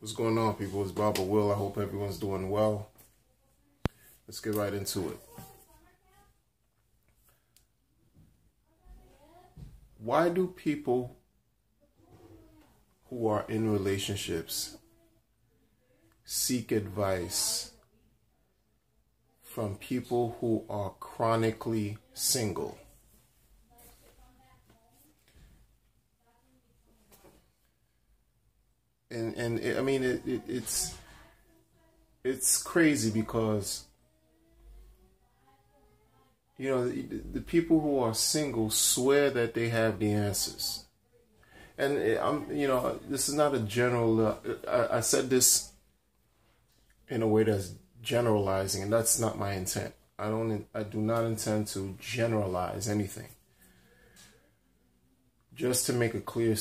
What's going on, people? It's Baba Will. I hope everyone's doing well. Let's get right into it. Why do people who are in relationships seek advice from people who are chronically single? And I mean, it's crazy because, you know, the people who are single swear that they have the answers. And you know, this is not a general, I said this in a way that's generalizing, and that's not my intent. I do not intend to generalize anything. Just to make a clear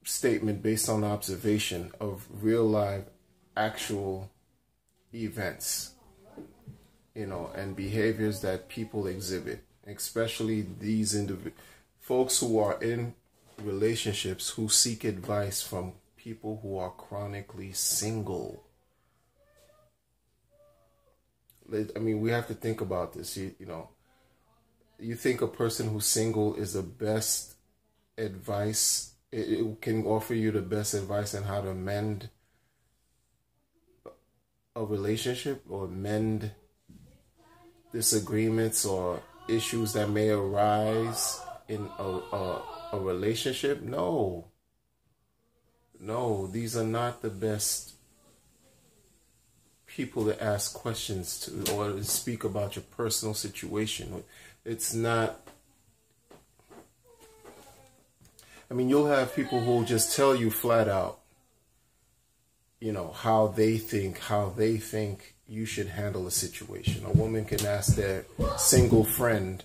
statement based on observation of real life actual events, you know, and behaviors that people exhibit, especially these folks who are in relationships who seek advice from people who are chronically single. I mean, we have to think about this. You know, you think a person who's single is the best advice. It can offer you the best advice on how to mend a relationship or mend disagreements or issues that may arise in a relationship. No, these are not the best people to ask questions to or to speak about your personal situation. It's not. I mean, you'll have people who will just tell you flat out, you know, how they think you should handle a situation. A woman can ask their single friend,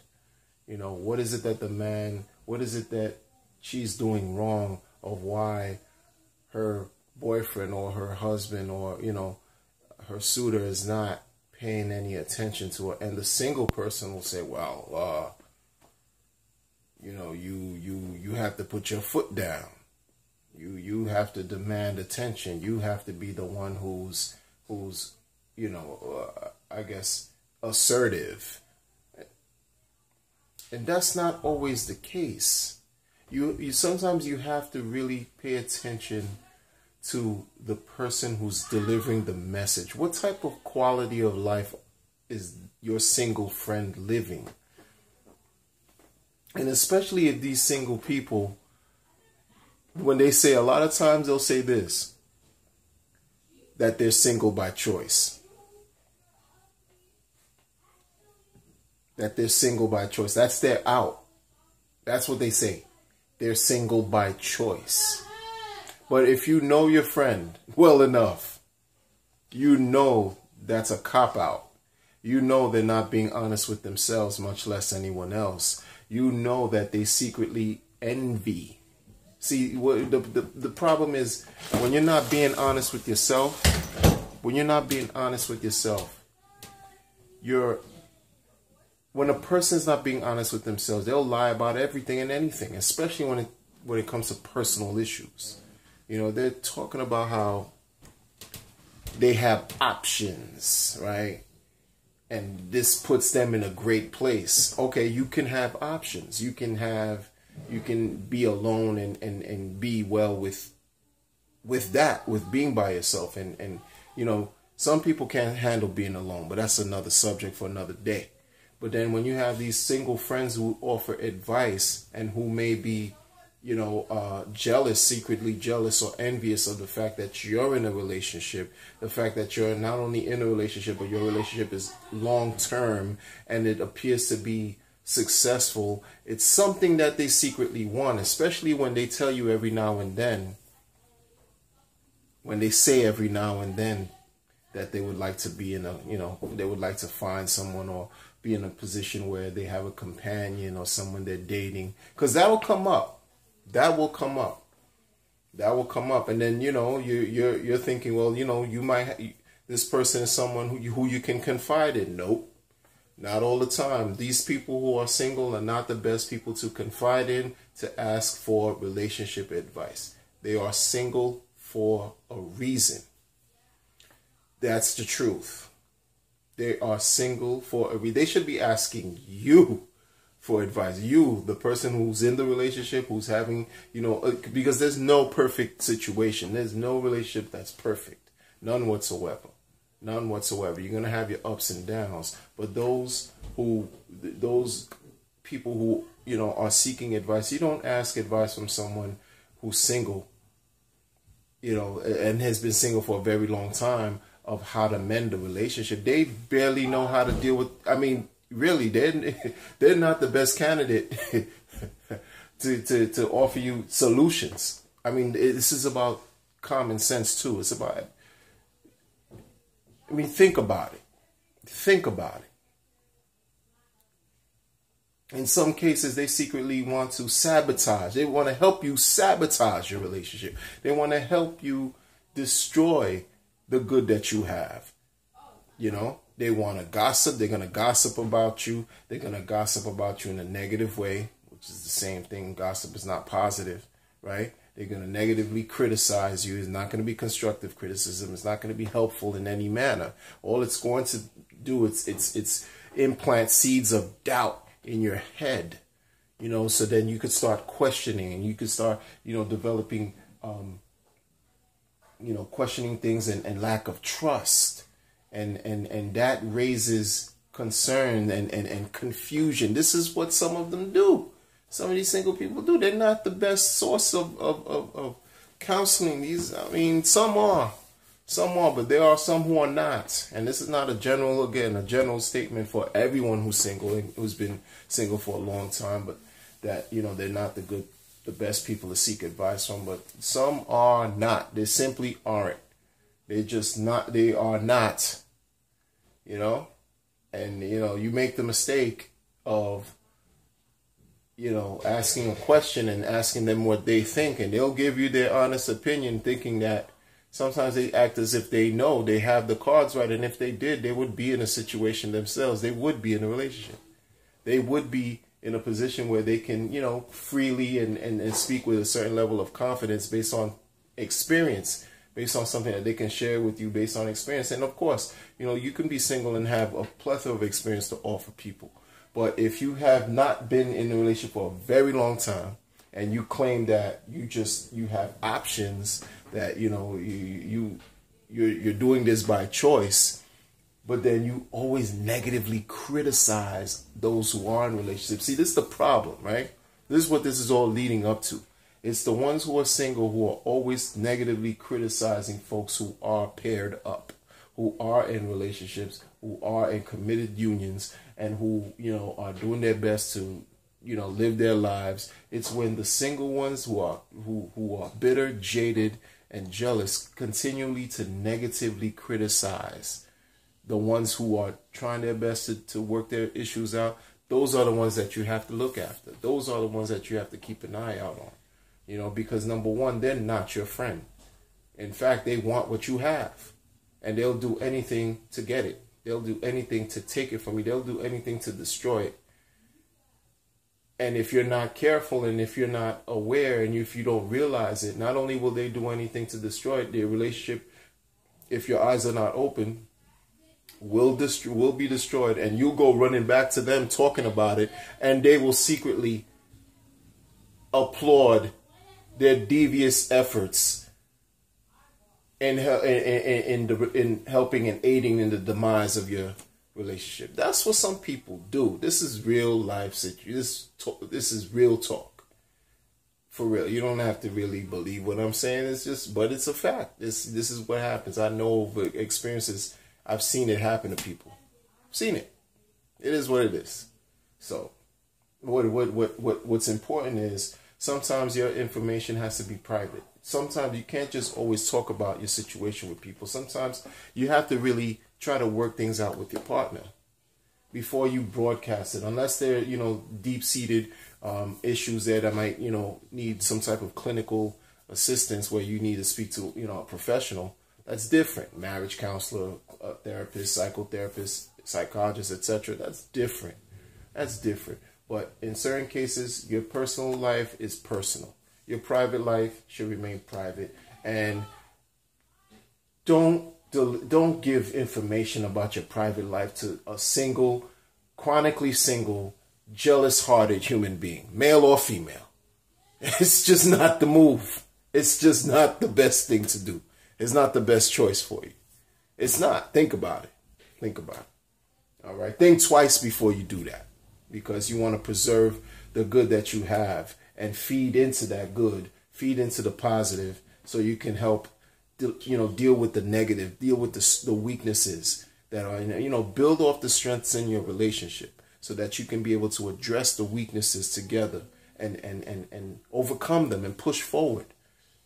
you know, what is it that she's doing wrong, or why her boyfriend or her husband or, you know, her suitor is not paying any attention to her. And the single person will say, well, you know, you have to put your foot down. You have to demand attention. You have to be the one who's you know, I guess assertive. And that's not always the case. You sometimes you have to really pay attention to the person who's delivering the message. What type of quality of life is your single friend living? And especially if these single people, when they say, a lot of times they'll say this, that they're single by choice. That they're single by choice. That's their out. That's what they say. They're single by choice. But if you know your friend well enough, you know that's a cop-out. You know they're not being honest with themselves, much less anyone else. You know that they secretly envy. See, the problem is when you're not being honest with yourself, when a person's not being honest with themselves, they'll lie about everything and anything, especially when it comes to personal issues. You know, they're talking about how they have options, right? And this puts them in a great place. Okay, you can have options. You can be alone and be well with being by yourself. And you know, some people can't handle being alone, but that's another subject for another day. But then when you have these single friends who offer advice and who may be, you know, jealous, secretly jealous or envious of the fact that you're in a relationship, the fact that you're not only in a relationship, but your relationship is long-term and it appears to be successful, it's something that they secretly want, especially when they tell you every now and then, when they say every now and then that they would like to be in a, you know, they would like to find someone or be in a position where they have a companion or someone they're dating, because that'll come up. That will come up. And then, you know, you're thinking, well, you know, this person is someone who you can confide in. Nope. Not all the time. These people who are single are not the best people to confide in, to ask for relationship advice. They are single for a reason. That's the truth. They are single for a reason. They should be asking you for advice. You, the person who's in the relationship, who's having, because there's no perfect situation. There's no relationship that's perfect. None whatsoever. None whatsoever. You're going to have your ups and downs. But those people who, are seeking advice, you don't ask advice from someone who's single, and has been single for a very long time, of how to mend the relationship. They barely know how to deal with, really, they're not the best candidate to offer you solutions. This is about common sense too. It's about, think about it. Think about it. In some cases, they secretly want to sabotage. They want to help you sabotage your relationship. They want to help you destroy the good that you have. They want to gossip. They're going to gossip about you. They're going to gossip about you in a negative way, which is the same thing. Gossip is not positive, right? They're going to negatively criticize you. It's not going to be constructive criticism. It's not going to be helpful in any manner. All it's going to do, it's implant seeds of doubt in your head, so then you could start questioning, and you could start, developing, questioning things and lack of trust. And that raises concern and confusion. This is what some of them do. Some of these single people do. They're not the best source of counseling. Some are, but there are some who are not. And this is not a general statement for everyone who's single and who's been single for a long time, but that, they're not the best people to seek advice from. But some are not. They simply aren't. They're just not. They are not. And you make the mistake of asking a question and asking them what they think, and they'll give you their honest opinion, thinking that sometimes they act as if they know they have the cards right, and if they did, they would be in a situation themselves. They would be in a relationship. They would be in a position where they can, freely and speak with a certain level of confidence based on experience, based on something that they can share with you based on experience. And of course, you can be single and have a plethora of experience to offer people. But if you have not been in a relationship for a very long time, and you claim that you have options, that you're doing this by choice, but then you always negatively criticize those who are in relationships. See, this is the problem, right? This is what this is all leading up to. It's the ones who are single who are always negatively criticizing folks who are paired up, who are in relationships, who are in committed unions, and who, are doing their best to, live their lives. It's when the single ones who are bitter, jaded, and jealous continually to negatively criticize the ones who are trying their best to work their issues out. Those are the ones that you have to look after. Those are the ones that you have to keep an eye out on. Because number one, they're not your friend. In fact, they want what you have, and they'll do anything to get it. They'll do anything to take it from you. They'll do anything to destroy it. And if you're not careful, and if you're not aware, and if you don't realize it, not only will they do anything to destroy it, their relationship, if your eyes are not open, will be destroyed, and you'll go running back to them talking about it, and they will secretly applaud their devious efforts in helping and aiding in the demise of your relationship. That's what some people do. This is real life situation. This is real talk. For real. You don't have to really believe what I'm saying. But it's a fact. This is what happens. I know of experiences. I've seen it happen to people. I've seen it. It is what it is. So what's important is sometimes your information has to be private. Sometimes you can't just always talk about your situation with people. Sometimes you have to really try to work things out with your partner before you broadcast it, unless they're, deep-seated issues there that might, need some type of clinical assistance where you need to speak to, a professional. That's different. Marriage counselor, a therapist, psychotherapist, psychologist, etc. That's different. That's different. But in certain cases, your personal life is personal. Your private life should remain private, and don't give information about your private life to a single, chronically single, jealous-hearted human being, male or female. It's just not the move. It's just not the best thing to do. It's not the best choice for you. It's not. Think about it. Think about it. All right. Think twice before you do that, because you want to preserve the good that you have and feed into that good, feed into the positive, so you can help, deal with the negative, deal with the weaknesses that are, build off the strengths in your relationship, so that you can be able to address the weaknesses together and overcome them and push forward.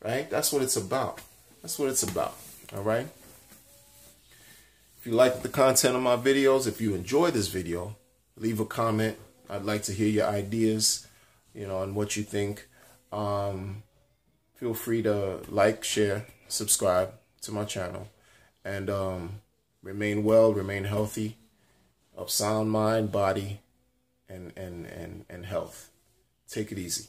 Right? That's what it's about. That's what it's about. All right. If you like the content of my videos, if you enjoy this video, leave a comment. I'd like to hear your ideas, on what you think. Feel free to like, share, subscribe to my channel, and remain well, remain healthy, of sound mind, body, and health. Take it easy.